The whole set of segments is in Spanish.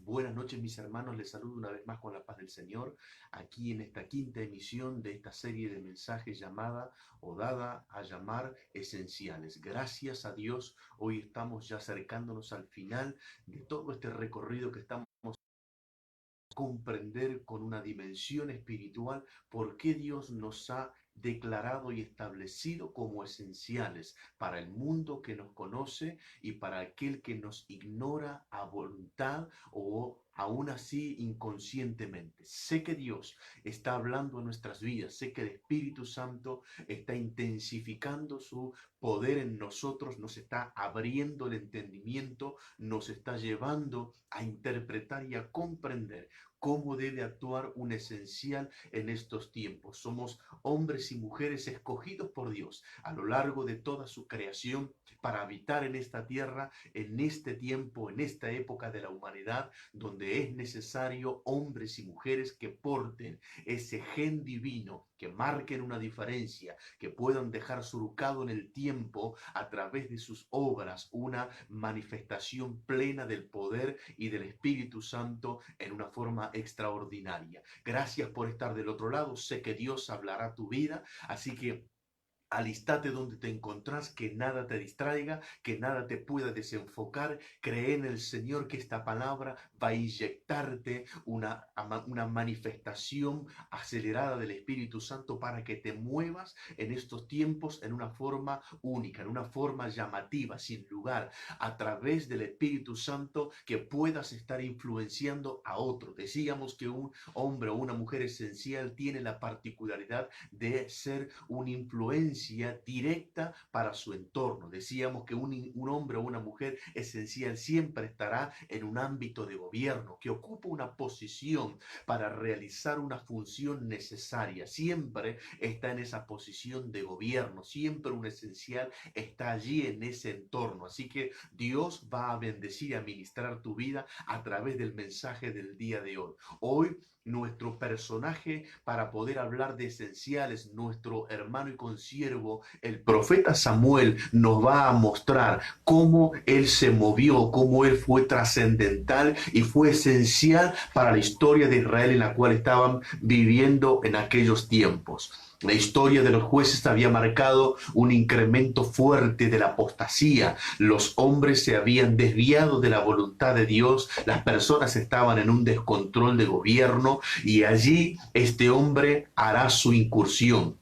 Buenas noches, mis hermanos. Les saludo una vez más con la paz del Señor, aquí en esta quinta emisión de esta serie de mensajes llamada o dada a llamar esenciales. Gracias a Dios, hoy estamos ya acercándonos al final de todo este recorrido que estamos comprender con una dimensión espiritual por qué Dios nos ha declarado y establecido como esenciales para el mundo que nos conoce y para aquel que nos ignora a voluntad o aún así inconscientemente. Sé que Dios está hablando en nuestras vidas, sé que el Espíritu Santo está intensificando su poder en nosotros, nos está abriendo el entendimiento, nos está llevando a interpretar y a comprender cómo debe actuar un esencial en estos tiempos. Somos hombres y mujeres escogidos por Dios a lo largo de toda su creación para habitar en esta tierra, en este tiempo, en esta época de la humanidad, donde es necesario hombres y mujeres que porten ese gen divino, que marquen una diferencia, que puedan dejar surcado en el tiempo a través de sus obras una manifestación plena del poder y del Espíritu Santo en una forma extraordinaria. Gracias por estar del otro lado. Sé que Dios hablará a tu vida, así que alistate donde te encontrás, que nada te distraiga, que nada te pueda desenfocar. Cree en el Señor que esta palabra va a inyectarte una manifestación acelerada del Espíritu Santo para que te muevas en estos tiempos en una forma única, en una forma llamativa, sin lugar, a través del Espíritu Santo, que puedas estar influenciando a otros. Decíamos que un hombre o una mujer esencial tiene la particularidad de ser una influencia directa para su entorno. Decíamos que un hombre o una mujer esencial siempre estará en un ámbito de gobierno, que ocupa una posición para realizar una función necesaria. Siempre está en esa posición de gobierno, siempre un esencial está allí en ese entorno. Así que Dios va a bendecir y a ministrar tu vida a través del mensaje del día de hoy. Hoy nuestro personaje para poder hablar de esenciales, nuestro hermano y consiervo, el profeta Samuel, nos va a mostrar cómo él se movió, cómo él fue trascendental y fue esencial para la historia de Israel en la cual estaban viviendo en aquellos tiempos. La historia de los jueces había marcado un incremento fuerte de la apostasía. Los hombres se habían desviado de la voluntad de Dios, las personas estaban en un descontrol de gobierno y allí este hombre hará su incursión.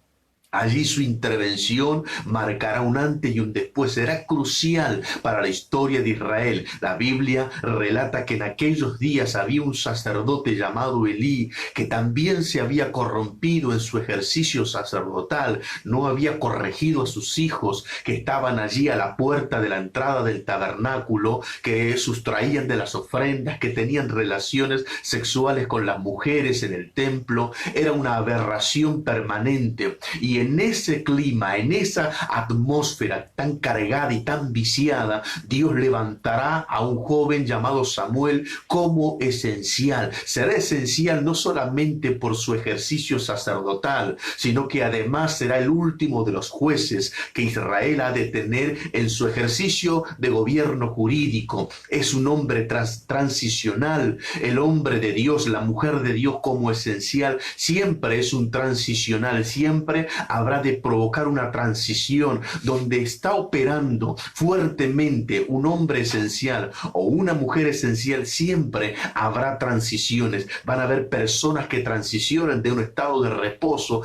Allí su intervención marcará un antes y un después. Será crucial para la historia de Israel. La Biblia relata que en aquellos días había un sacerdote llamado Elí, que también se había corrompido en su ejercicio sacerdotal. No había corregido a sus hijos que estaban allí a la puerta de la entrada del tabernáculo, que sustraían de las ofrendas, que tenían relaciones sexuales con las mujeres en el templo. Era una aberración permanente. Y en ese clima, en esa atmósfera tan cargada y tan viciada, Dios levantará a un joven llamado Samuel como esencial. Será esencial no solamente por su ejercicio sacerdotal, sino que además será el último de los jueces que Israel ha de tener en su ejercicio de gobierno jurídico. Es un hombre transicional. El hombre de Dios, la mujer de Dios como esencial, siempre es un transicional, siempre habrá de provocar una transición donde está operando fuertemente un hombre esencial o una mujer esencial. Siempre habrá transiciones. Van a haber personas que transicionan de un estado de reposo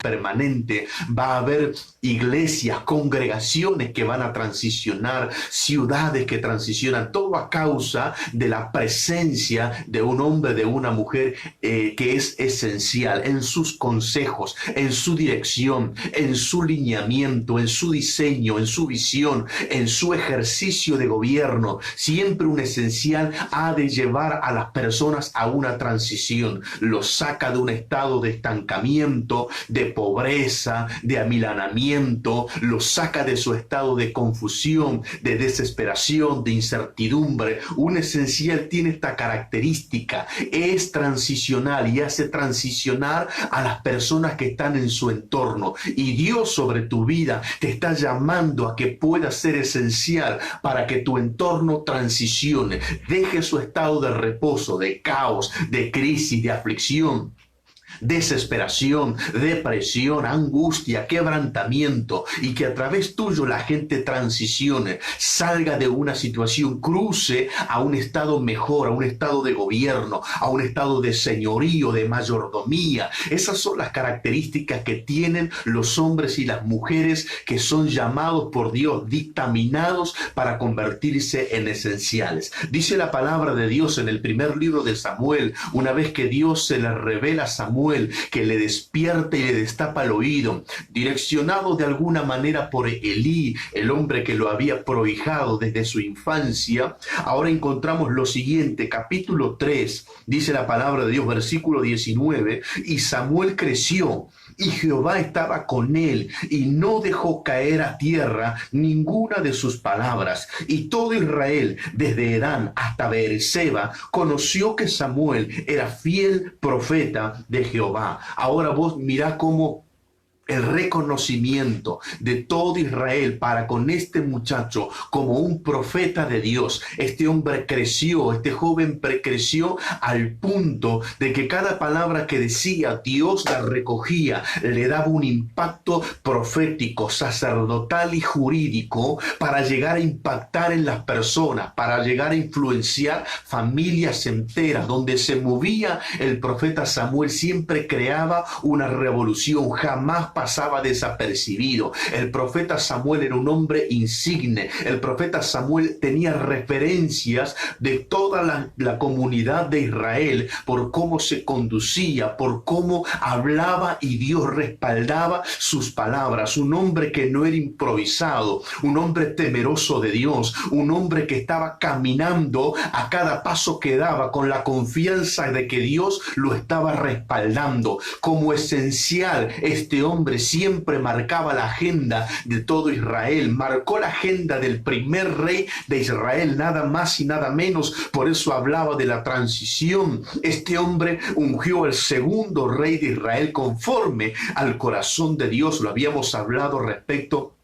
permanente, va a haber iglesias, congregaciones que van a transicionar, ciudades que transicionan, todo a causa de la presencia de un hombre, de una mujer que es esencial en sus consejos, en su dirección, en su lineamiento, en su diseño, en su visión, en su ejercicio de gobierno. Siempre un esencial ha de llevar a las personas a una transición, los saca de un estado de estancamiento, de pobreza, de amilanamiento, lo saca de su estado de confusión, de desesperación, de incertidumbre. Un esencial tiene esta característica, es transicional y hace transicionar a las personas que están en su entorno. Y Dios sobre tu vida te está llamando a que puedas ser esencial para que tu entorno transicione, deje su estado de reposo, de caos, de crisis, de aflicción, desesperación, depresión, angustia, quebrantamiento, y que a través tuyo la gente transicione, salga de una situación, cruce a un estado mejor, a un estado de gobierno, a un estado de señorío, de mayordomía. Esas son las características que tienen los hombres y las mujeres que son llamados por Dios, dictaminados para convertirse en esenciales. Dice la palabra de Dios en el primer libro de Samuel, una vez que Dios se le revela a Samuel, que le despierta y le destapa el oído, direccionado de alguna manera por Elí, el hombre que lo había prohijado desde su infancia. Ahora encontramos lo siguiente, capítulo 3, dice la palabra de Dios, versículo 19, y Samuel creció, y Jehová estaba con él, y no dejó caer a tierra ninguna de sus palabras. Y todo Israel, desde Edán hasta Beerseba, conoció que Samuel era fiel profeta de Jehová. Ahora vos mirá cómo el reconocimiento de todo Israel para con este muchacho como un profeta de Dios. Este hombre creció, este joven creció al punto de que cada palabra que decía, Dios la recogía, le daba un impacto profético, sacerdotal y jurídico para llegar a impactar en las personas, para llegar a influenciar familias enteras. Donde se movía el profeta Samuel siempre creaba una revolución, jamás pasaba desapercibido. El profeta Samuel era un hombre insigne. El profeta Samuel tenía referencias de toda la comunidad de Israel por cómo se conducía, por cómo hablaba, y Dios respaldaba sus palabras. Un hombre que no era improvisado, un hombre temeroso de Dios, un hombre que estaba caminando a cada paso que daba con la confianza de que Dios lo estaba respaldando. Como esencial, este hombre siempre marcaba la agenda de todo Israel, marcó la agenda del primer rey de Israel, nada más y nada menos. Por eso hablaba de la transición. Este hombre ungió al segundo rey de Israel conforme al corazón de Dios. Lo habíamos hablado respecto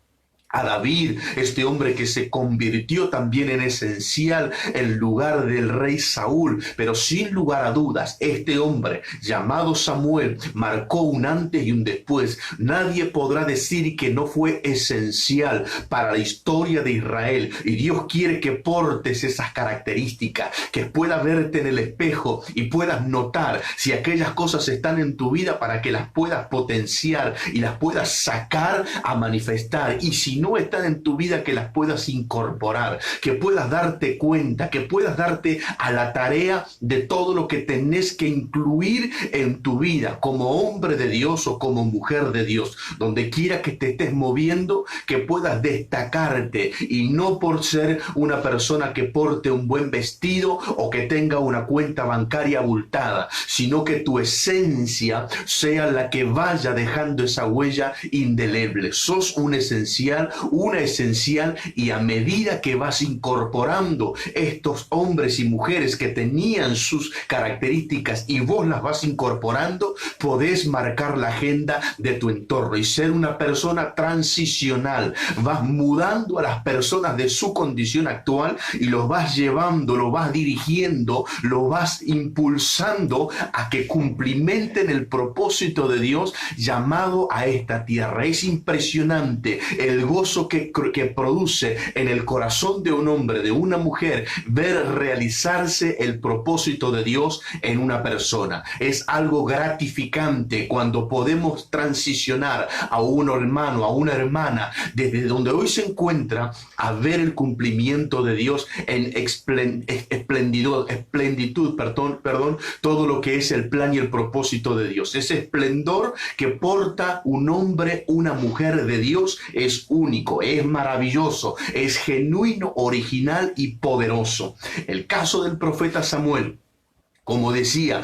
a David, este hombre que se convirtió también en esencial en lugar del rey Saúl. Pero sin lugar a dudas, este hombre llamado Samuel marcó un antes y un después. Nadie podrá decir que no fue esencial para la historia de Israel. Y Dios quiere que portes esas características, que puedas verte en el espejo y puedas notar si aquellas cosas están en tu vida para que las puedas potenciar y las puedas sacar a manifestar. Y si no están en tu vida, que las puedas incorporar, que puedas darte cuenta, que puedas darte a la tarea de todo lo que tenés que incluir en tu vida como hombre de Dios o como mujer de Dios. Donde quiera que te estés moviendo, que puedas destacarte, y no por ser una persona que porte un buen vestido o que tenga una cuenta bancaria abultada, sino que tu esencia sea la que vaya dejando esa huella indeleble. Sos un esencial, una esencial, y a medida que vas incorporando estos hombres y mujeres que tenían sus características y vos las vas incorporando, podés marcar la agenda de tu entorno y ser una persona transicional. Vas mudando a las personas de su condición actual y los vas llevando, los vas dirigiendo, los vas impulsando a que cumplimenten el propósito de Dios llamado a esta tierra. Es impresionante el gozo que produce en el corazón de un hombre, de una mujer, ver realizarse el propósito de Dios en una persona. Es algo gratificante cuando podemos transicionar a un hermano, a una hermana, desde donde hoy se encuentra, a ver el cumplimiento de Dios en esplendidud, todo lo que es el plan y el propósito de Dios. Ese esplendor que porta un hombre, una mujer de Dios, es único, es maravilloso, es genuino, original y poderoso. El caso del profeta Samuel, como decía,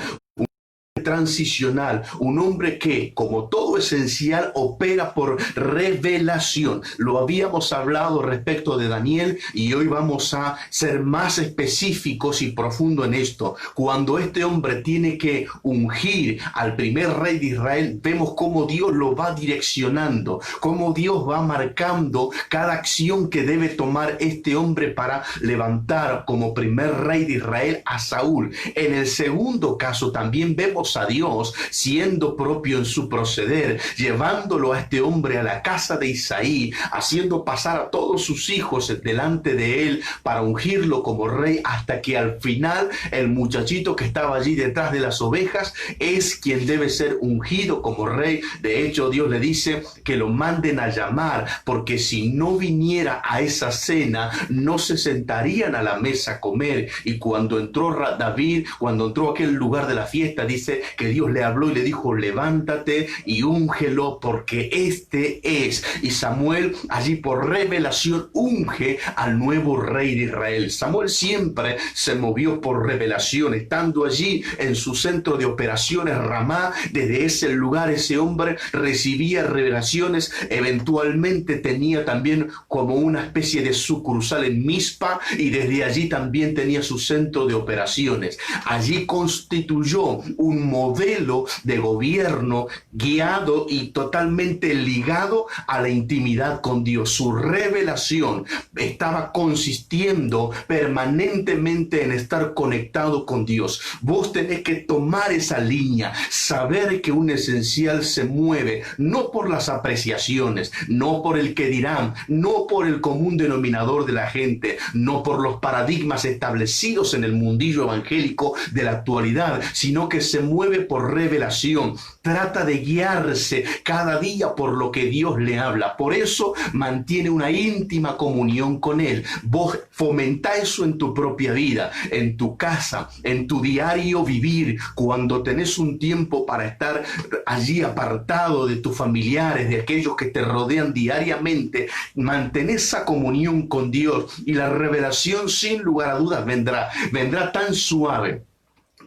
transicional, un hombre que, como todo esencial opera por revelación. Lo habíamos hablado respecto de Daniel y hoy vamos a ser más específicos y profundo en esto. Cuando este hombre tiene que ungir al primer rey de Israel, vemos cómo Dios lo va direccionando, cómo Dios va marcando cada acción que debe tomar este hombre para levantar como primer rey de Israel a Saúl. En el segundo caso también vemos a Dios siendo propio en su proceder, llevándolo a este hombre a la casa de Isaí, haciendo pasar a todos sus hijos delante de él para ungirlo como rey, hasta que al final el muchachito que estaba allí detrás de las ovejas es quien debe ser ungido como rey. De hecho, Dios le dice que lo manden a llamar, porque si no viniera a esa cena, no se sentarían a la mesa a comer. Y cuando entró David, cuando entró a aquel lugar de la fiesta, dice que Dios le habló y le dijo: levántate y úngelo, porque este es. Y Samuel allí por revelación unge al nuevo rey de Israel. Samuel siempre se movió por revelación, estando allí en su centro de operaciones Ramá. Desde ese lugar ese hombre recibía revelaciones. Eventualmente tenía también como una especie de sucursal en Mizpa, y desde allí también tenía su centro de operaciones. Allí constituyó un modelo de gobierno guiado y totalmente ligado a la intimidad con Dios. Su revelación estaba consistiendo permanentemente en estar conectado con Dios. Vos tenés que tomar esa línea, saber que un esencial se mueve no por las apreciaciones, no por el que dirán, no por el común denominador de la gente, no por los paradigmas establecidos en el mundillo evangélico de la actualidad, sino que se mueve por revelación. Trata de guiarse cada día por lo que Dios le habla. Por eso mantiene una íntima comunión con Él. Vos fomenta eso en tu propia vida, en tu casa, en tu diario vivir. Cuando tenés un tiempo para estar allí apartado de tus familiares, de aquellos que te rodean diariamente, mantén esa comunión con Dios, y la revelación sin lugar a dudas vendrá tan suave,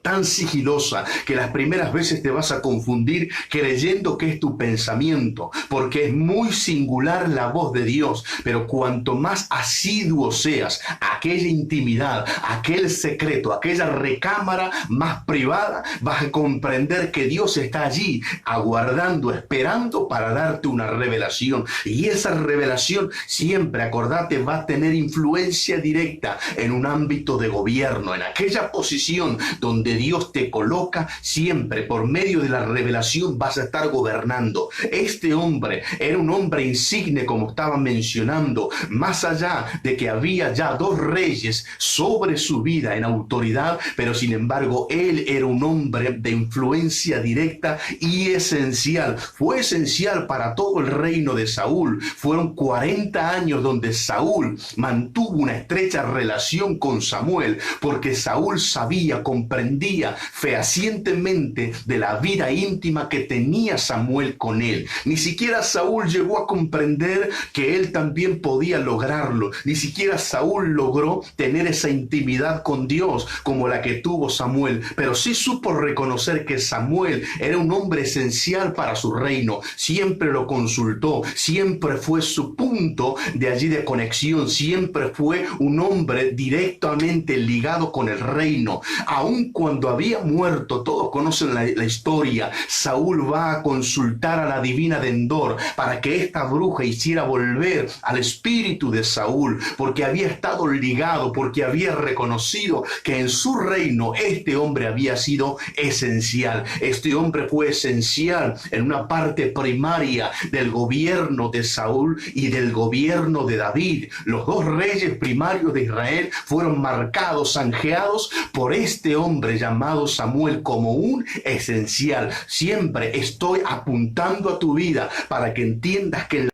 tan sigilosa, que las primeras veces te vas a confundir creyendo que es tu pensamiento, porque es muy singular la voz de Dios. Pero cuanto más asiduo seas a aquella intimidad, aquel secreto, aquella recámara más privada, vas a comprender que Dios está allí aguardando, esperando para darte una revelación. Y esa revelación siempre, acordate, va a tener influencia directa en un ámbito de gobierno, en aquella posición donde Dios te coloca. Siempre por medio de la revelación vas a estar gobernando. Este hombre era un hombre insigne, como estaba mencionando, más allá de que había ya dos reyes sobre su vida en autoridad, pero sin embargo él era un hombre de influencia directa y esencial. Fue esencial para todo el reino de Saúl. Fueron 40 años donde Saúl mantuvo una estrecha relación con Samuel, porque Saúl sabía, comprendía fehacientemente de la vida íntima que tenía Samuel con él. Ni siquiera Saúl llegó a comprender que él también podía lograrlo. Ni siquiera Saúl logró tener esa intimidad con Dios como la que tuvo Samuel, pero sí supo reconocer que Samuel era un hombre esencial para su reino. Siempre lo consultó, siempre fue su punto de allí de conexión, siempre fue un hombre directamente ligado con el reino. Aun cuando había muerto, todos conocen la historia, Saúl va a consultar a la divina de Endor para que esta bruja hiciera volver al espíritu de Saúl, porque había estado ligado, porque había reconocido que en su reino este hombre había sido esencial. Este hombre fue esencial en una parte primaria del gobierno de Saúl y del gobierno de David. Los dos reyes primarios de Israel fueron marcados, zanjeados por este hombre llamado Samuel como un esencial. Siempre estoy apuntando a tu vida para que entiendas que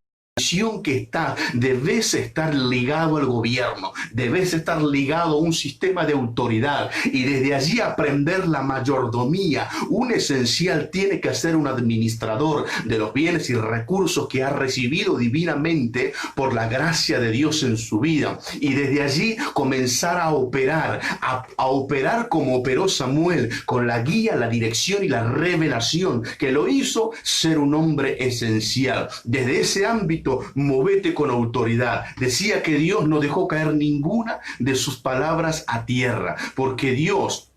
que debes estar ligado al gobierno, debes estar ligado a un sistema de autoridad y desde allí aprender la mayordomía. Un esencial tiene que ser un administrador de los bienes y recursos que ha recibido divinamente por la gracia de Dios en su vida y desde allí comenzar a operar, a operar como operó Samuel, con la guía, la dirección y la revelación que lo hizo ser un hombre esencial. Desde ese ámbito, movete con autoridad. Decía que Dios no dejó caer ninguna de sus palabras a tierra, porque Dios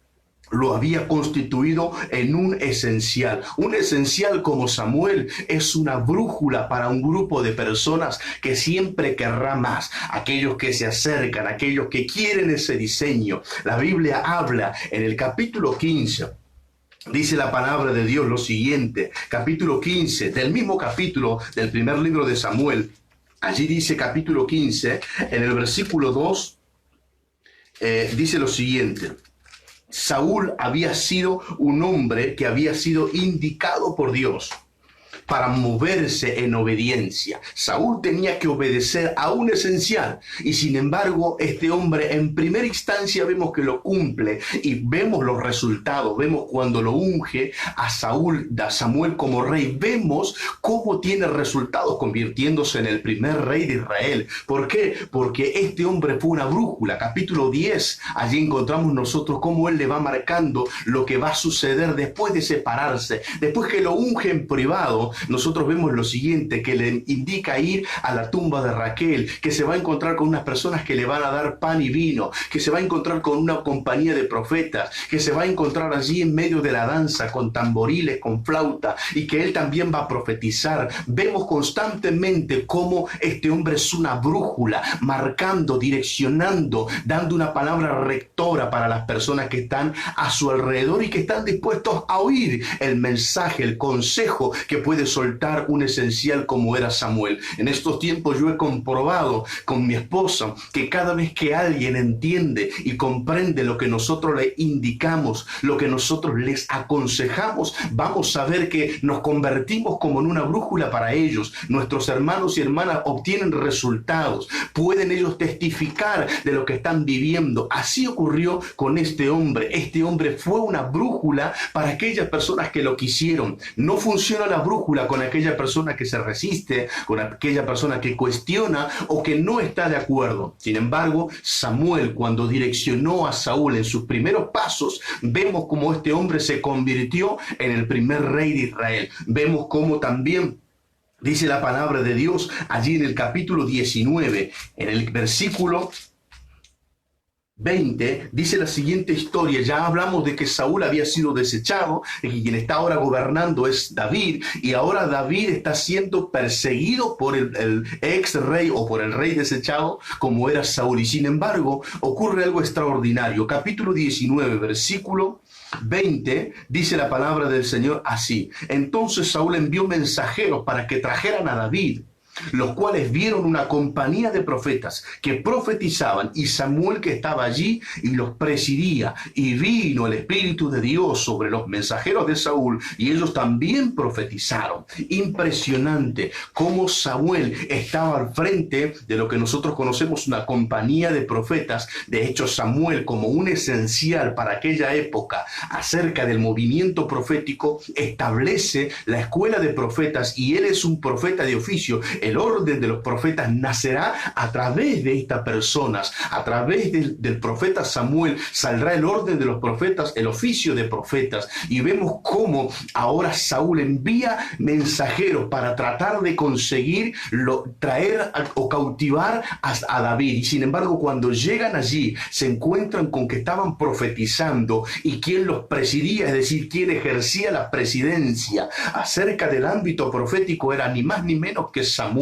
lo había constituido en un esencial. Un esencial como Samuel es una brújula para un grupo de personas que siempre querrá más. Aquellos que se acercan, aquellos que quieren ese diseño. La Biblia habla en el capítulo 15. Dice la palabra de Dios lo siguiente, capítulo 15, del mismo capítulo del primer libro de Samuel. Allí dice capítulo 15, en el versículo 2, dice lo siguiente. Saúl había sido un hombre que había sido indicado por Dios para moverse en obediencia. Saúl tenía que obedecer a un esencial y sin embargo este hombre en primera instancia vemos que lo cumple y vemos los resultados, vemos cuando lo unge a Samuel como rey, vemos cómo tiene resultados convirtiéndose en el primer rey de Israel. ¿Por qué? Porque este hombre fue una brújula. Capítulo 10, allí encontramos nosotros cómo él le va marcando lo que va a suceder después de separarse, después que lo unge en privado. Nosotros vemos lo siguiente, que le indica ir a la tumba de Raquel, que se va a encontrar con unas personas que le van a dar pan y vino, que se va a encontrar con una compañía de profetas, que se va a encontrar allí en medio de la danza con tamboriles, con flauta, y que él también va a profetizar. Vemos constantemente cómo este hombre es una brújula, marcando, direccionando, dando una palabra rectora para las personas que están a su alrededor y que están dispuestos a oír el mensaje, el consejo que puede soltar un esencial como era Samuel. En estos tiempos yo he comprobado con mi esposa que cada vez que alguien entiende y comprende lo que nosotros le indicamos, lo que nosotros les aconsejamos, vamos a ver que nos convertimos como en una brújula para ellos. Nuestros hermanos y hermanas obtienen resultados, pueden ellos testificar de lo que están viviendo. Así ocurrió con este hombre. Este hombre fue una brújula para aquellas personas que lo quisieron. No funciona la brújula con aquella persona que se resiste, con aquella persona que cuestiona o que no está de acuerdo. Sin embargo, Samuel, cuando direccionó a Saúl en sus primeros pasos, vemos cómo este hombre se convirtió en el primer rey de Israel. Vemos cómo también dice la palabra de Dios allí en el capítulo 19, en el versículo 20, dice la siguiente historia. Ya hablamos de que Saúl había sido desechado y quien está ahora gobernando es David, y ahora David está siendo perseguido por el ex rey o por el rey desechado como era Saúl, y sin embargo ocurre algo extraordinario. Capítulo 19, versículo 20, dice la palabra del Señor así: entonces Saúl envió mensajeros para que trajeran a David, los cuales vieron una compañía de profetas que profetizaban, y Samuel que estaba allí y los presidía, y vino el Espíritu de Dios sobre los mensajeros de Saúl, y ellos también profetizaron. Impresionante cómo Samuel estaba al frente de lo que nosotros conocemos una compañía de profetas. De hecho, Samuel, como un esencial para aquella época acerca del movimiento profético, establece la escuela de profetas, y él es un profeta de oficio. El orden de los profetas nacerá a través de estas personas. A través del profeta Samuel saldrá el orden de los profetas, el oficio de profetas. Y vemos cómo ahora Saúl envía mensajeros para tratar de conseguir traer o cautivar a David. Y sin embargo, cuando llegan allí, se encuentran con que estaban profetizando, y quien los presidía, es decir, quien ejercía la presidencia acerca del ámbito profético, era ni más ni menos que Samuel.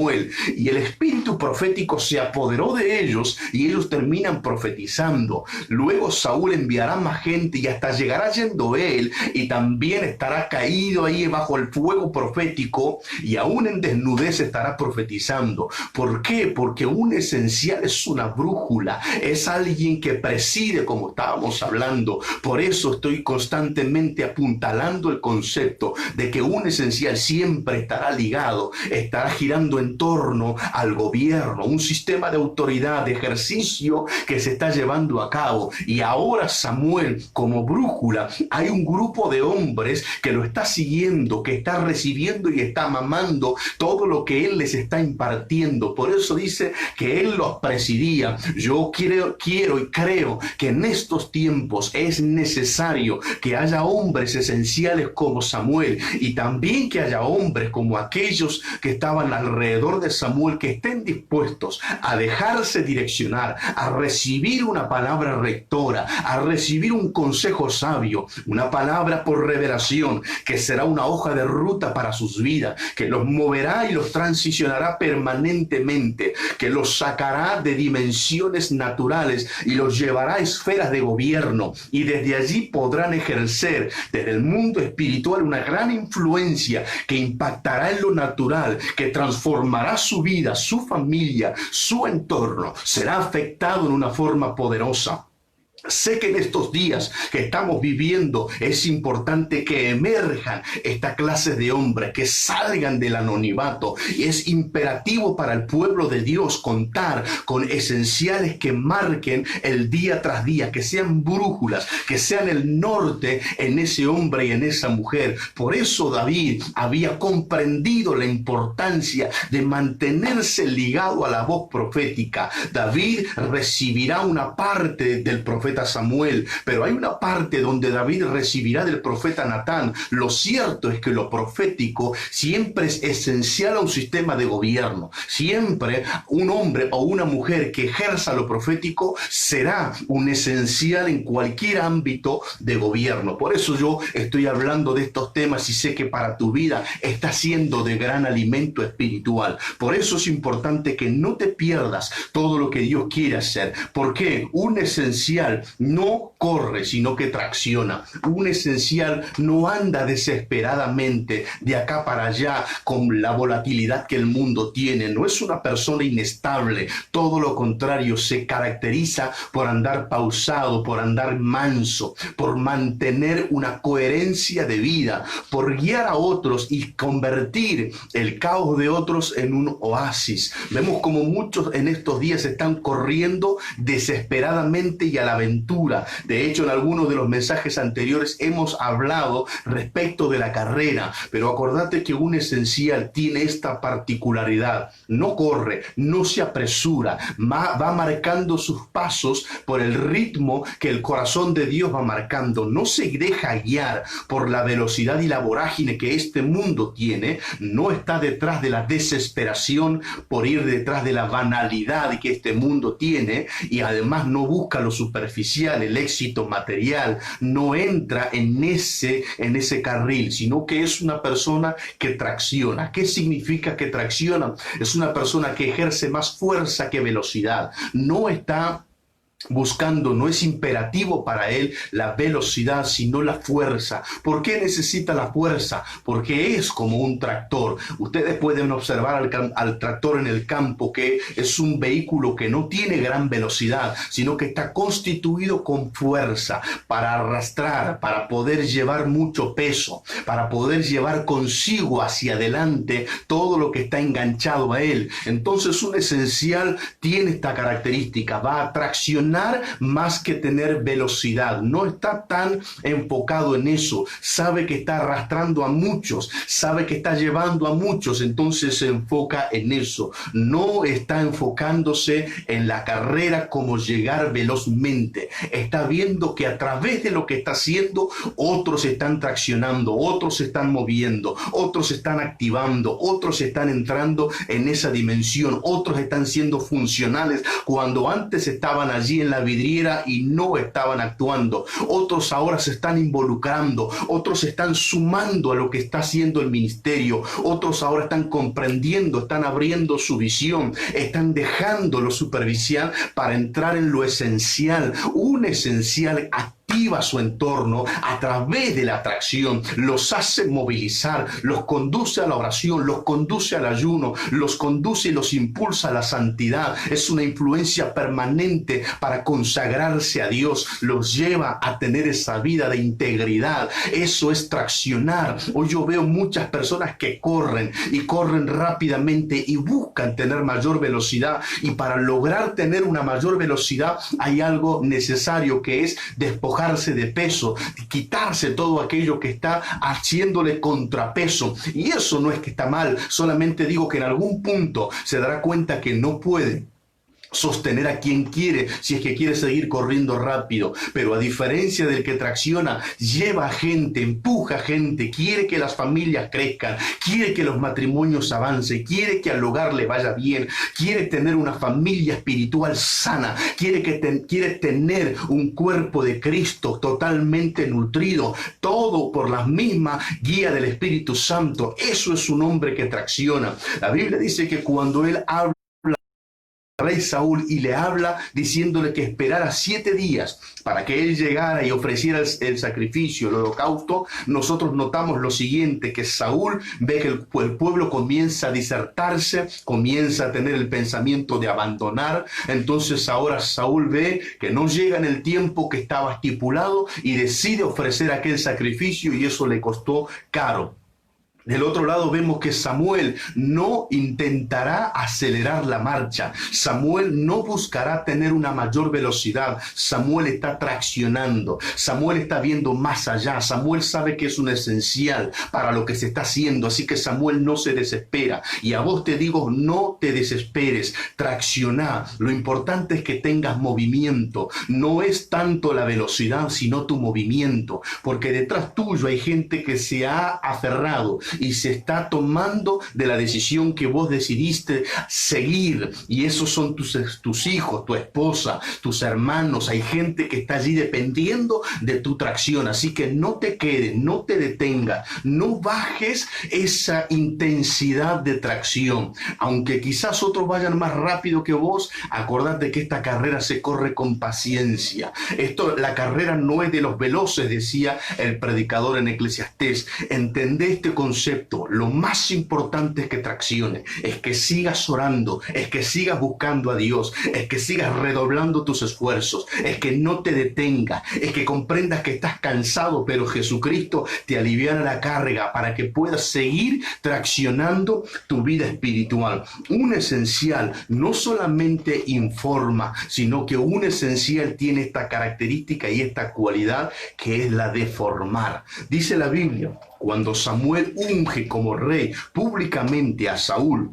Y el espíritu profético se apoderó de ellos y ellos terminan profetizando. Luego Saúl enviará más gente y hasta llegará yendo él, y también estará caído ahí bajo el fuego profético, y aún en desnudez estará profetizando. ¿Por qué? Porque un esencial es una brújula, es alguien que preside, como estábamos hablando. Por eso estoy constantemente apuntalando el concepto de que un esencial siempre estará ligado, estará girando en en torno al gobierno, un sistema de autoridad, de ejercicio que se está llevando a cabo. Y ahora Samuel, como brújula, hay un grupo de hombres que lo está siguiendo, que está recibiendo y está mamando todo lo que él les está impartiendo. Por eso dice que él los presidía. Yo quiero y creo que en estos tiempos es necesario que haya hombres esenciales como Samuel, y también que haya hombres como aquellos que estaban alrededor de Samuel, que estén dispuestos a dejarse direccionar, a recibir una palabra rectora, a recibir un consejo sabio, una palabra por revelación, que será una hoja de ruta para sus vidas, que los moverá y los transicionará permanentemente, que los sacará de dimensiones naturales y los llevará a esferas de gobierno, y desde allí podrán ejercer desde el mundo espiritual una gran influencia que impactará en lo natural, que transformará su vida, su familia, su entorno, será afectado en una forma poderosa. Sé que en estos días que estamos viviendo es importante que emerjan esta clase de hombres, que salgan del anonimato, y es imperativo para el pueblo de Dios contar con esenciales que marquen el día tras día, que sean brújulas, que sean el norte en ese hombre y en esa mujer. Por eso David había comprendido la importancia de mantenerse ligado a la voz profética. David recibirá una parte del profeta Samuel, pero hay una parte donde David recibirá del profeta Natán. Lo cierto es que lo profético siempre es esencial a un sistema de gobierno. Siempre un hombre o una mujer que ejerza lo profético será un esencial en cualquier ámbito de gobierno. Por eso yo estoy hablando de estos temas y sé que para tu vida está siendo de gran alimento espiritual. Por eso es importante que no te pierdas todo lo que Dios quiere hacer. Porque un esencial no corre, sino que tracciona. Un esencial no anda desesperadamente de acá para allá con la volatilidad que el mundo tiene. No es una persona inestable. Todo lo contrario, se caracteriza por andar pausado, por andar manso, por mantener una coherencia de vida, por guiar a otros y convertir el caos de otros en un oasis. Vemos como muchos en estos días están corriendo desesperadamente y a la aventura. De hecho, en algunos de los mensajes anteriores hemos hablado respecto de la carrera, pero acordate que un esencial tiene esta particularidad: no corre, no se apresura, va marcando sus pasos por el ritmo que el corazón de Dios va marcando. No se deja guiar por la velocidad y la vorágine que este mundo tiene, no está detrás de la desesperación por ir detrás de la banalidad que este mundo tiene, y además no busca lo superficial, el éxito material, no entra en ese carril, sino que es una persona que tracciona. ¿Qué significa que tracciona? Es una persona que ejerce más fuerza que velocidad. No está buscando, no es imperativo para él la velocidad, sino la fuerza. ¿Por qué necesita la fuerza? Porque es como un tractor. Ustedes pueden observar al tractor en el campo, que es un vehículo que no tiene gran velocidad, sino que está constituido con fuerza para arrastrar, para poder llevar mucho peso, para poder llevar consigo hacia adelante todo lo que está enganchado a él. Entonces un esencial tiene esta característica: va a traccionar más que tener velocidad. No está tan enfocado en eso. Sabe que está arrastrando a muchos, sabe que está llevando a muchos, entonces se enfoca en eso. No está enfocándose en la carrera como llegar velozmente. Está viendo que a través de lo que está haciendo, otros están traccionando, otros se están moviendo, otros se están activando, otros están entrando en esa dimensión, otros están siendo funcionales cuando antes estaban allí en la vidriera y no estaban actuando. Otros ahora se están involucrando, otros están sumando a lo que está haciendo el ministerio, otros ahora están comprendiendo, están abriendo su visión, están dejando lo superficial para entrar en lo esencial. Un esencial activo activa su entorno a través de la atracción, los hace movilizar, los conduce a la oración, los conduce al ayuno, los conduce y los impulsa a la santidad. Es una influencia permanente para consagrarse a Dios, los lleva a tener esa vida de integridad. Eso es traccionar. Hoy yo veo muchas personas que corren y corren rápidamente y buscan tener mayor velocidad, y para lograr tener una mayor velocidad hay algo necesario, que es despojarse de peso, quitarse todo aquello que está haciéndole contrapeso. Y eso no es que está mal, solamente digo que en algún punto se dará cuenta que no puede sostener a quien quiere, si es que quiere seguir corriendo rápido. Pero a diferencia del que tracciona, lleva gente, empuja gente, quiere que las familias crezcan, quiere que los matrimonios avancen, quiere que al hogar le vaya bien, quiere tener una familia espiritual sana, quiere tener un cuerpo de Cristo totalmente nutrido, todo por la misma guía del Espíritu Santo. Eso es un hombre que tracciona. La Biblia dice que cuando él habla rey Saúl y le habla diciéndole que esperara 7 días para que él llegara y ofreciera el sacrificio, el holocausto, nosotros notamos lo siguiente, que Saúl ve que el pueblo comienza a disertarse, comienza a tener el pensamiento de abandonar. Entonces ahora Saúl ve que no llega en el tiempo que estaba estipulado y decide ofrecer aquel sacrificio, y eso le costó caro. Del otro lado vemos que Samuel no intentará acelerar la marcha. Samuel no buscará tener una mayor velocidad. Samuel está traccionando. Samuel está viendo más allá. Samuel sabe que es un esencial para lo que se está haciendo. Así que Samuel no se desespera. Y a vos te digo, no te desesperes. Tracciona. Lo importante es que tengas movimiento. No es tanto la velocidad, sino tu movimiento. Porque detrás tuyo hay gente que se ha aferrado y se está tomando de la decisión que vos decidiste seguir, y esos son tus hijos, tu esposa, tus hermanos. Hay gente que está allí dependiendo de tu tracción. Así que no te quedes, no te detengas, no bajes esa intensidad de tracción. Aunque quizás otros vayan más rápido que vos, acordate que esta carrera se corre con paciencia. La carrera no es de los veloces, decía el predicador en Eclesiastés. Entendé este concepto. Lo más importante es que tracciones, es que sigas orando, es que sigas buscando a Dios, es que sigas redoblando tus esfuerzos, es que no te detengas, es que comprendas que estás cansado, pero Jesucristo te aliviana la carga para que puedas seguir traccionando tu vida espiritual. Un esencial no solamente informa, sino que un esencial tiene esta característica y esta cualidad, que es la de formar. Dice la Biblia, cuando Samuel unge como rey públicamente a Saúl,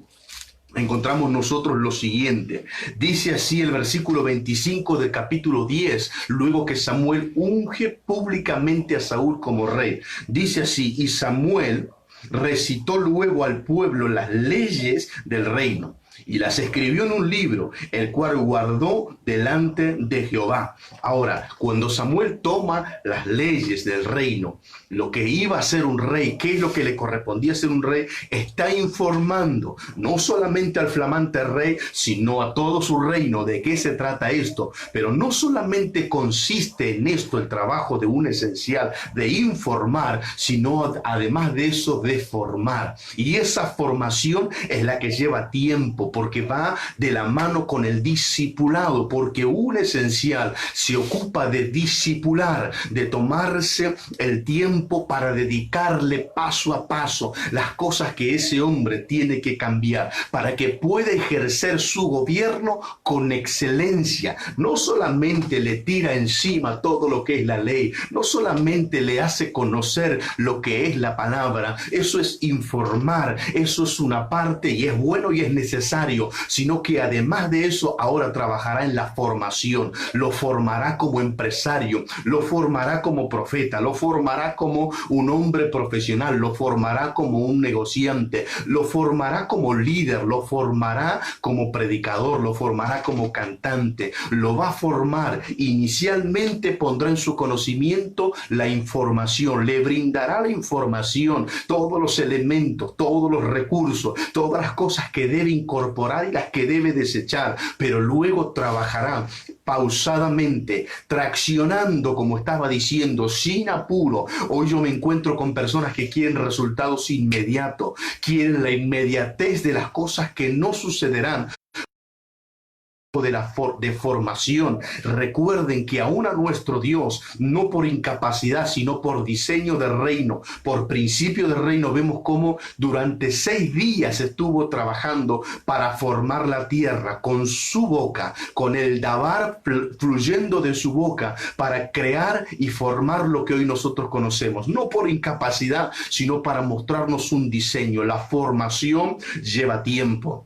encontramos nosotros lo siguiente. Dice así el versículo 25 del capítulo 10, luego que Samuel unge públicamente a Saúl como rey. Dice así: y Samuel recitó luego al pueblo las leyes del reino, y las escribió en un libro, el cual guardó delante de Jehová. Ahora, cuando Samuel toma las leyes del reino, lo que iba a ser un rey, qué es lo que le correspondía ser un rey, está informando no solamente al flamante rey, sino a todo su reino de qué se trata esto. Pero no solamente consiste en esto el trabajo de un esencial, de informar, sino además de eso, de formar. Y esa formación es la que lleva tiempo, porque va de la mano con el discipulado, porque un esencial se ocupa de discipular, de tomarse el tiempo para dedicarle paso a paso las cosas que ese hombre tiene que cambiar para que pueda ejercer su gobierno con excelencia. No solamente le tira encima todo lo que es la ley, no solamente le hace conocer lo que es la palabra, eso es informar, eso es una parte y es bueno y es necesario, sino que además de eso ahora trabajará en la formación, lo formará como empresario, lo formará como profeta, lo formará como un hombre profesional, lo formará como un negociante, lo formará como líder, lo formará como predicador, lo formará como cantante, lo va a formar. Inicialmente pondrá en su conocimiento la información, le brindará la información, todos los elementos, todos los recursos, todas las cosas que debe incorporar incorporar y las que debe desechar, pero luego trabajará pausadamente, traccionando, como estaba diciendo, sin apuro. Hoy yo me encuentro con personas que quieren resultados inmediatos, quieren la inmediatez de las cosas que no sucederán de formación. Recuerden que aún a nuestro Dios, no por incapacidad, sino por diseño del reino, por principio del reino, vemos cómo durante 6 días estuvo trabajando para formar la tierra con su boca, con el dabar fluyendo de su boca, para crear y formar lo que hoy nosotros conocemos, no por incapacidad, sino para mostrarnos un diseño. La formación lleva tiempo.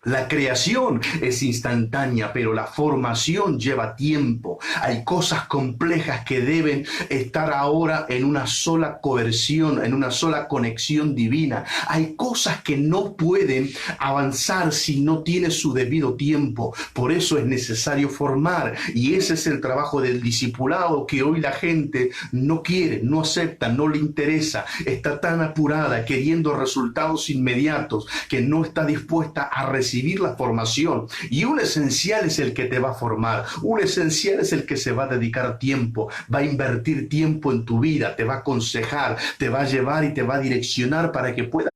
La creación es instantánea, pero la formación lleva tiempo. Hay cosas complejas que deben estar ahora en una sola coerción, en una sola conexión divina. Hay cosas que no pueden avanzar si no tiene su debido tiempo. Por eso es necesario formar. Y ese es el trabajo del discipulado que hoy la gente no quiere, no acepta, no le interesa. Está tan apurada, queriendo resultados inmediatos, que no está dispuesta a recibir la formación. Y un esencial es el que te va a formar, un esencial es el que se va a dedicar tiempo, va a invertir tiempo en tu vida, te va a aconsejar, te va a llevar y te va a direccionar para que puedas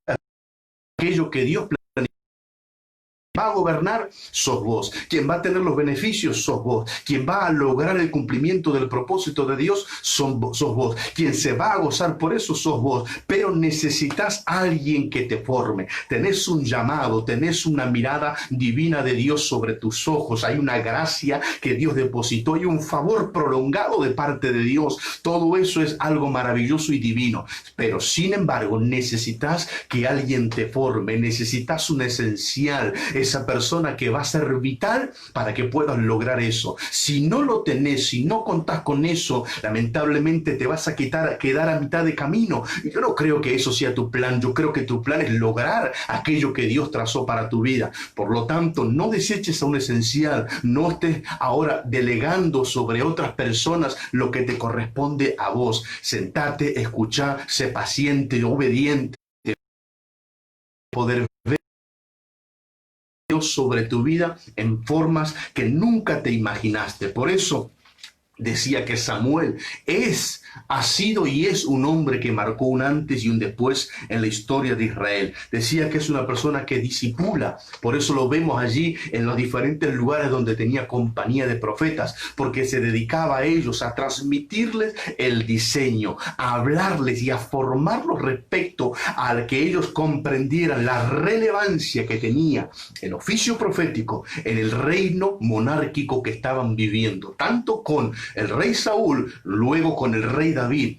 aquello que Dios va a gobernar, sos vos. Quien va a tener los beneficios, sos vos. Quien va a lograr el cumplimiento del propósito de Dios, sos vos. Quien se va a gozar por eso, sos vos. Pero necesitas a alguien que te forme. Tenés un llamado, tenés una mirada divina de Dios sobre tus ojos. Hay una gracia que Dios depositó y un favor prolongado de parte de Dios. Todo eso es algo maravilloso y divino. Pero sin embargo, necesitas que alguien te forme. Necesitas un esencial. Esa persona que va a ser vital para que puedas lograr eso. Si no lo tenés, si no contás con eso, lamentablemente te vas a quedar a mitad de camino. Yo no creo que eso sea tu plan. Yo creo que tu plan es lograr aquello que Dios trazó para tu vida. Por lo tanto, no deseches a un esencial. No estés ahora delegando sobre otras personas lo que te corresponde a vos. Sentate, escuchá, sé paciente, obediente. Poder ver Dios sobre tu vida en formas que nunca te imaginaste. Por eso decía que Samuel ha sido y es un hombre que marcó un antes y un después en la historia de Israel. Decía que es una persona que discipula. Por eso lo vemos allí en los diferentes lugares donde tenía compañía de profetas, porque se dedicaba a ellos, a transmitirles el diseño, a hablarles y a formarlos respecto a que ellos comprendieran la relevancia que tenía el oficio profético en el reino monárquico que estaban viviendo, tanto con el rey Saúl, luego con el rey David.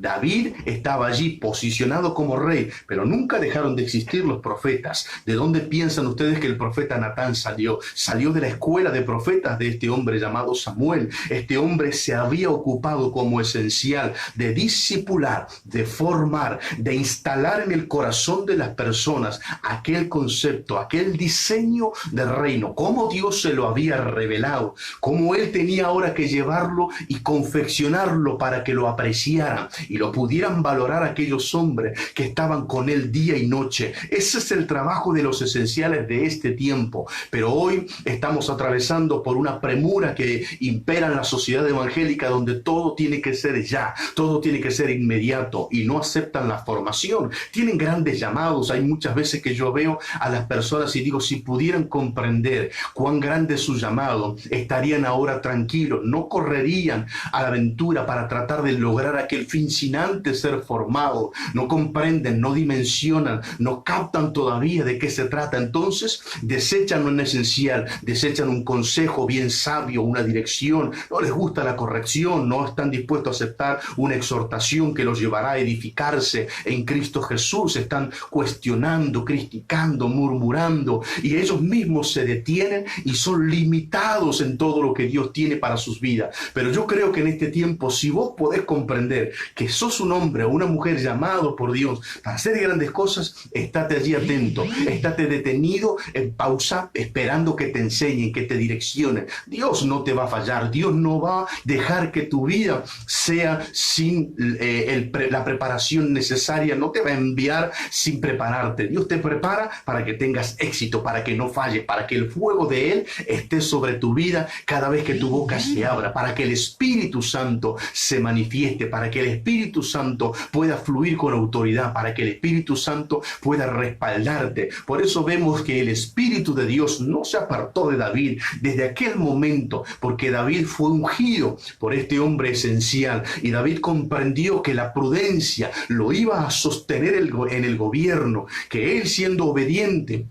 David estaba allí posicionado como rey, pero nunca dejaron de existir los profetas. ¿De dónde piensan ustedes que el profeta Natán salió? Salió de la escuela de profetas de este hombre llamado Samuel. Este hombre se había ocupado como esencial de discipular, de formar, de instalar en el corazón de las personas aquel concepto, aquel diseño del reino, cómo Dios se lo había revelado, cómo él tenía ahora que llevarlo y confeccionarlo para que lo apreciaran y lo pudieran valorar aquellos hombres que estaban con él día y noche. Ese es el trabajo de los esenciales de este tiempo. Pero hoy estamos atravesando por una premura que impera en la sociedad evangélica, donde todo tiene que ser ya, todo tiene que ser inmediato, y no aceptan la formación. Tienen grandes llamados. Hay muchas veces que yo veo a las personas y digo, si pudieran comprender cuán grande es su llamado, estarían ahora tranquilos, no correrían a la aventura para tratar de lograr aquel fin sin antes ser formado. No comprenden, no dimensionan, no captan todavía de qué se trata. Entonces desechan un esencial, desechan un consejo bien sabio, una dirección. No les gusta la corrección, no están dispuestos a aceptar una exhortación que los llevará a edificarse en Cristo Jesús. Están cuestionando, criticando, murmurando, y ellos mismos se detienen y son limitados en todo lo que Dios tiene para sus vidas. Pero yo creo que en este tiempo, si vos podés comprender que que sos un hombre o una mujer llamado por Dios para hacer grandes cosas, estate allí atento, estate detenido en pausa, esperando que te enseñen, que te direccionen. Dios no te va a fallar, Dios no va a dejar que tu vida sea sin la preparación necesaria, no te va a enviar sin prepararte. Dios te prepara para que tengas éxito, para que no falles, para que el fuego de Él esté sobre tu vida cada vez que tu boca se abra, para que el Espíritu Santo se manifieste, para que el Espíritu Santo pueda fluir con autoridad, para que el Espíritu Santo pueda respaldarte. Por eso vemos que el Espíritu de Dios no se apartó de David desde aquel momento, porque David fue ungido por este hombre esencial y David comprendió que la prudencia lo iba a sostener en el gobierno, que él, siendo obediente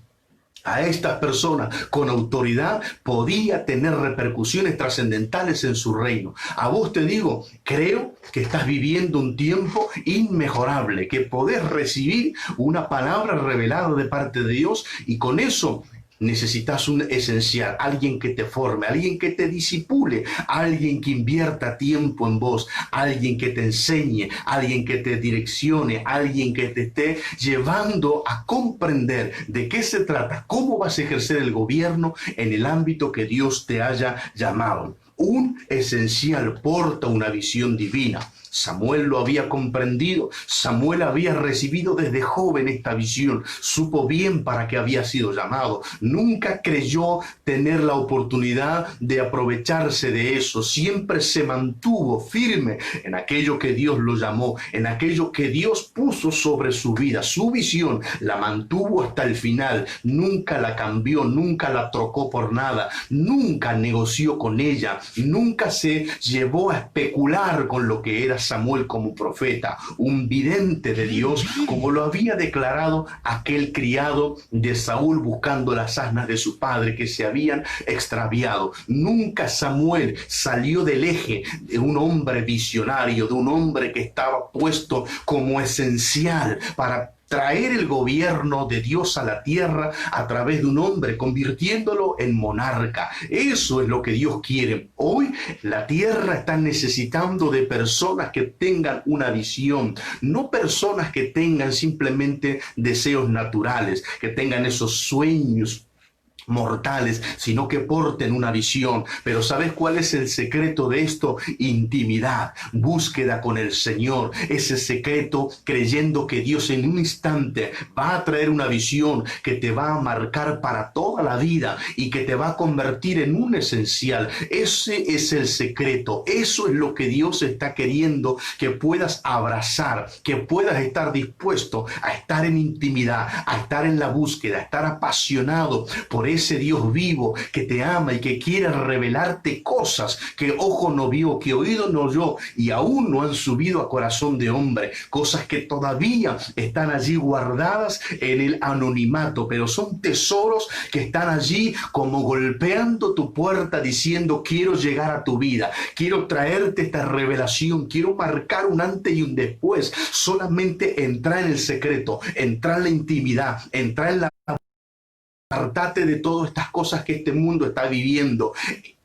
a estas personas con autoridad, podía tener repercusiones trascendentales en su reino. A vos te digo, creo que estás viviendo un tiempo inmejorable, que podés recibir una palabra revelada de parte de Dios, y con eso necesitas un esencial, alguien que te forme, alguien que te disipule, alguien que invierta tiempo en vos, alguien que te enseñe, alguien que te direccione, alguien que te esté llevando a comprender de qué se trata, cómo vas a ejercer el gobierno en el ámbito que Dios te haya llamado. Un esencial porta una visión divina. Samuel lo había comprendido, Samuel había recibido desde joven esta visión, supo bien para qué había sido llamado, nunca creyó tener la oportunidad de aprovecharse de eso, siempre se mantuvo firme en aquello que Dios lo llamó, en aquello que Dios puso sobre su vida, su visión la mantuvo hasta el final, nunca la cambió, nunca la trocó por nada, nunca negoció con ella, nunca se llevó a especular con lo que era Samuel como profeta, un vidente de Dios, como lo había declarado aquel criado de Saúl buscando las asnas de su padre que se habían extraviado. Nunca Samuel salió del eje de un hombre visionario, de un hombre que estaba puesto como esencial para traer el gobierno de Dios a la tierra a través de un hombre, convirtiéndolo en monarca. Eso es lo que Dios quiere. Hoy la tierra está necesitando de personas que tengan una visión, no personas que tengan simplemente deseos naturales, que tengan esos sueños mortales, sino que porten una visión. Pero ¿sabes cuál es el secreto de esto? Intimidad, búsqueda con el Señor, ese secreto creyendo que Dios en un instante va a traer una visión que te va a marcar para toda la vida y que te va a convertir en un esencial. Ese es el secreto, eso es lo que Dios está queriendo que puedas abrazar, que puedas estar dispuesto a estar en intimidad, a estar en la búsqueda, a estar apasionado por ese Dios vivo que te ama y que quiere revelarte cosas que ojo no vio, que oído no oyó y aún no han subido a corazón de hombre, cosas que todavía están allí guardadas en el anonimato, pero son tesoros que están allí como golpeando tu puerta diciendo: quiero llegar a tu vida, quiero traerte esta revelación, quiero marcar un antes y un después. Solamente entra en el secreto, entra en la intimidad, entra en la... Apartate de todas estas cosas que este mundo está viviendo.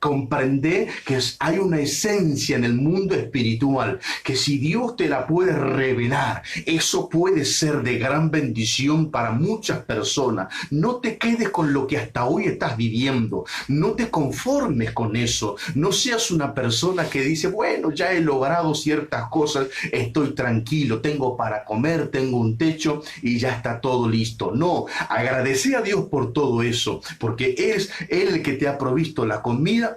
Comprende que hay una esencia en el mundo espiritual, que si Dios te la puede revelar, eso puede ser de gran bendición para muchas personas. No te quedes con lo que hasta hoy estás viviendo, no te conformes con eso, no seas una persona que dice: bueno, ya he logrado ciertas cosas, estoy tranquilo, tengo para comer, tengo un techo y ya está todo listo. No, agradece a Dios por todo eso, porque es Él el que te ha provisto la comida,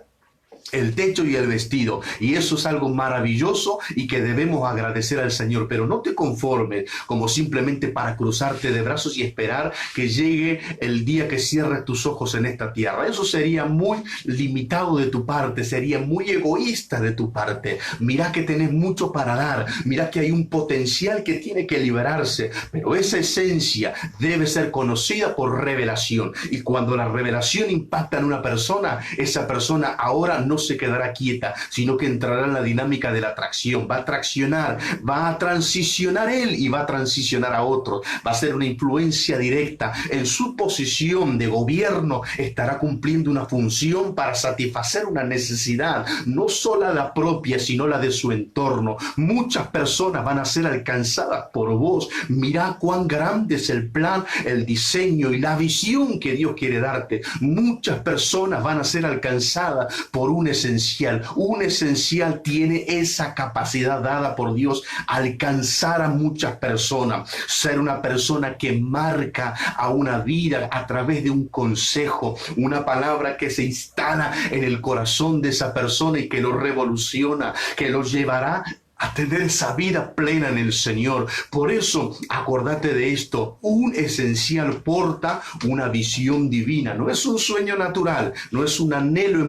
el techo y el vestido, y eso es algo maravilloso y que debemos agradecer al Señor. Pero no te conformes como simplemente para cruzarte de brazos y esperar que llegue el día que cierres tus ojos en esta tierra. Eso sería muy limitado de tu parte, sería muy egoísta de tu parte. Mira que tenés mucho para dar, mira que hay un potencial que tiene que liberarse, pero esa esencia debe ser conocida por revelación, y cuando la revelación impacta en una persona, esa persona ahora no no se quedará quieta, sino que entrará en la dinámica de la atracción. Va a traccionar, va a transicionar él y va a transicionar a otros. Va a ser una influencia directa. En su posición de gobierno estará cumpliendo una función para satisfacer una necesidad, no solo la propia, sino la de su entorno. Muchas personas van a ser alcanzadas por vos. Mirá cuán grande es el plan, el diseño y la visión que Dios quiere darte. Muchas personas van a ser alcanzadas por un esencial. Un esencial tiene esa capacidad dada por Dios, alcanzar a muchas personas, ser una persona que marca a una vida a través de un consejo, una palabra que se instala en el corazón de esa persona y que lo revoluciona, que lo llevará a tener esa vida plena en el Señor. Por eso, acordate de esto, un esencial porta una visión divina. No es un sueño natural, no es un anhelo,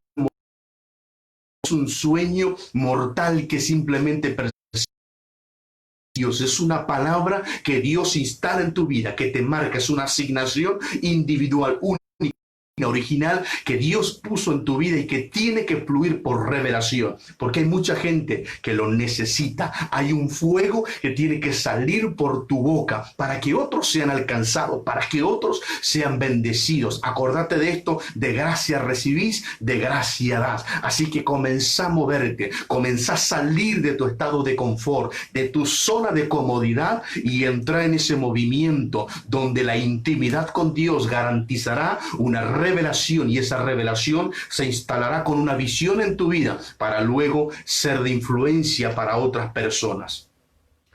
es un sueño mortal que simplemente persigue Dios. Es una palabra que Dios instala en tu vida, que te marca, es una asignación individual, original que Dios puso en tu vida y que tiene que fluir por revelación, porque hay mucha gente que lo necesita. Hay un fuego que tiene que salir por tu boca para que otros sean alcanzados, para que otros sean bendecidos. Acordate de esto: de gracia recibís, de gracia das. Así que comenzá a moverte, comenzá a salir de tu estado de confort, de tu zona de comodidad, y entrar en ese movimiento donde la intimidad con Dios garantizará una revelación, y esa revelación se instalará con una visión en tu vida para luego ser de influencia para otras personas.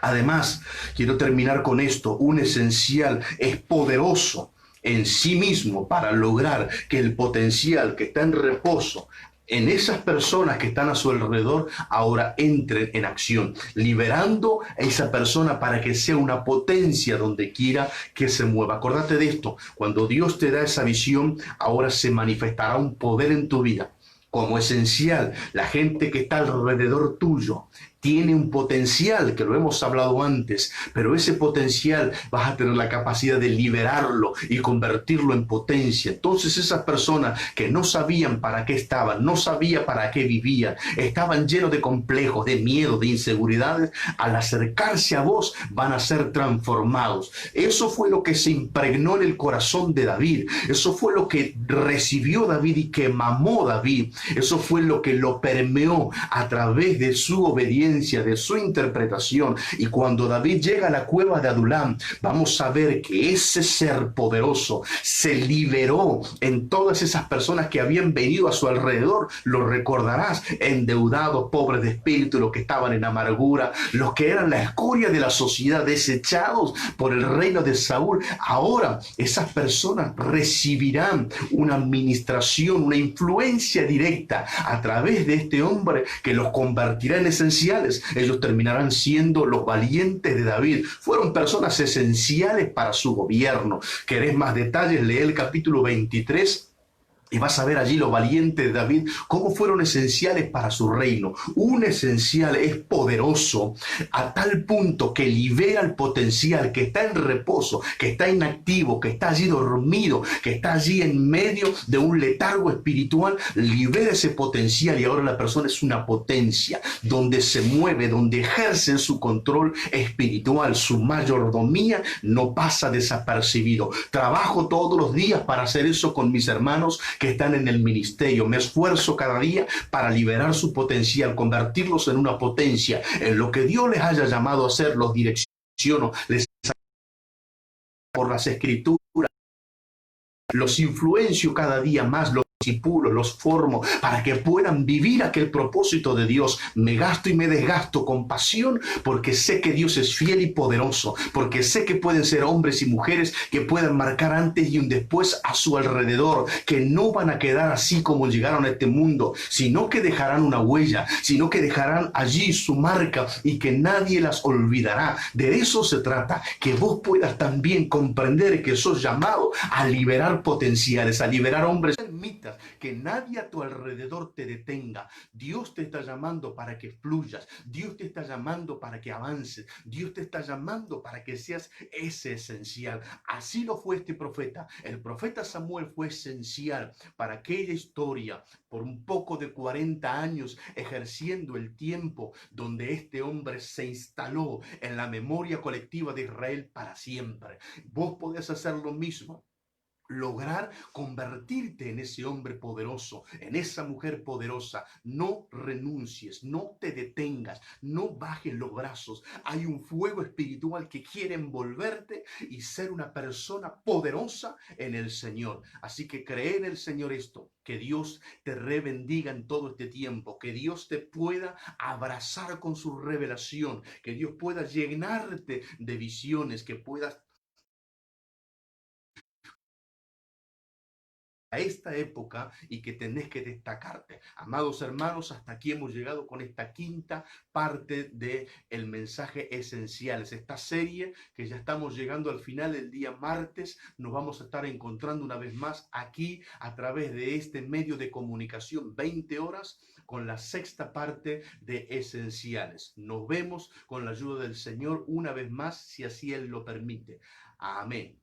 Además, quiero terminar con esto: un esencial es poderoso en sí mismo para lograr que el potencial que está en reposo en esas personas que están a su alrededor ahora entren en acción, liberando a esa persona para que sea una potencia donde quiera que se mueva. Acordate de esto: cuando Dios te da esa visión, ahora se manifestará un poder en tu vida. Como esencial, la gente que está alrededor tuyo tiene un potencial, que lo hemos hablado antes, pero ese potencial vas a tener la capacidad de liberarlo y convertirlo en potencia. Entonces esas personas que no sabían para qué estaban, no sabían para qué vivían, estaban llenos de complejos, de miedo, de inseguridades, al acercarse a vos van a ser transformados. Eso fue lo que se impregnó en el corazón de David. Eso fue lo que recibió David y que mamó David. Eso fue lo que lo permeó a través de su obediencia, de su interpretación. Y cuando David llega a la cueva de Adulam, vamos a ver que ese ser poderoso se liberó en todas esas personas que habían venido a su alrededor. Lo recordarás: endeudados, pobres de espíritu, los que estaban en amargura, los que eran la escoria de la sociedad, desechados por el reino de Saúl. Ahora esas personas recibirán una administración, una influencia directa a través de este hombre que los convertirá en esenciales. Ellos terminarán siendo los valientes de David. Fueron personas esenciales para su gobierno. ¿Querés más detalles? Lee el capítulo 23 y vas a ver allí los valientes de David, cómo fueron esenciales para su reino. Un esencial es poderoso a tal punto que libera el potencial que está en reposo, que está inactivo, que está allí dormido, que está allí en medio de un letargo espiritual. Libera ese potencial y ahora la persona es una potencia, donde se mueve, donde ejerce su control espiritual. Su mayordomía no pasa desapercibido. Trabajo todos los días para hacer eso con mis hermanos que están en el ministerio. Me esfuerzo cada día para liberar su potencial, convertirlos en una potencia. En lo que Dios les haya llamado a hacer, los direcciono, les por las escrituras, los influencio cada día más, los discipulo, los formo para que puedan vivir aquel propósito de Dios. Me gasto y me desgasto con pasión porque sé que Dios es fiel y poderoso, porque sé que pueden ser hombres y mujeres que puedan marcar antes y un después a su alrededor, que no van a quedar así como llegaron a este mundo, sino que dejarán una huella, sino que dejarán allí su marca y que nadie las olvidará. De eso se trata, que vos puedas también comprender que sos llamado a liberar potenciales, a liberar hombres permitas que nadie a tu alrededor te detenga. Dios te está llamando para que fluyas. Dios te está llamando para que avances. Dios te está llamando para que seas ese esencial. Así lo fue este profeta. El profeta Samuel fue esencial para aquella historia por un poco de 40 años, ejerciendo el tiempo donde este hombre se instaló en la memoria colectiva de Israel para siempre. Vos podés hacer lo mismo. Lograr convertirte en ese hombre poderoso, en esa mujer poderosa. No renuncies, no te detengas, no bajes los brazos. Hay un fuego espiritual que quiere envolverte y ser una persona poderosa en el Señor. Así que cree en el Señor esto, que Dios te rebendiga en todo este tiempo, que Dios te pueda abrazar con su revelación, que Dios pueda llenarte de visiones, que puedas a esta época y que tenés que destacarte. Amados hermanos, hasta aquí hemos llegado con esta quinta parte de el mensaje esenciales. Esta serie que ya estamos llegando al final el día martes, nos vamos a estar encontrando una vez más aquí a través de este medio de comunicación 20 horas con la sexta parte de esenciales. Nos vemos con la ayuda del Señor una vez más, si así Él lo permite. Amén.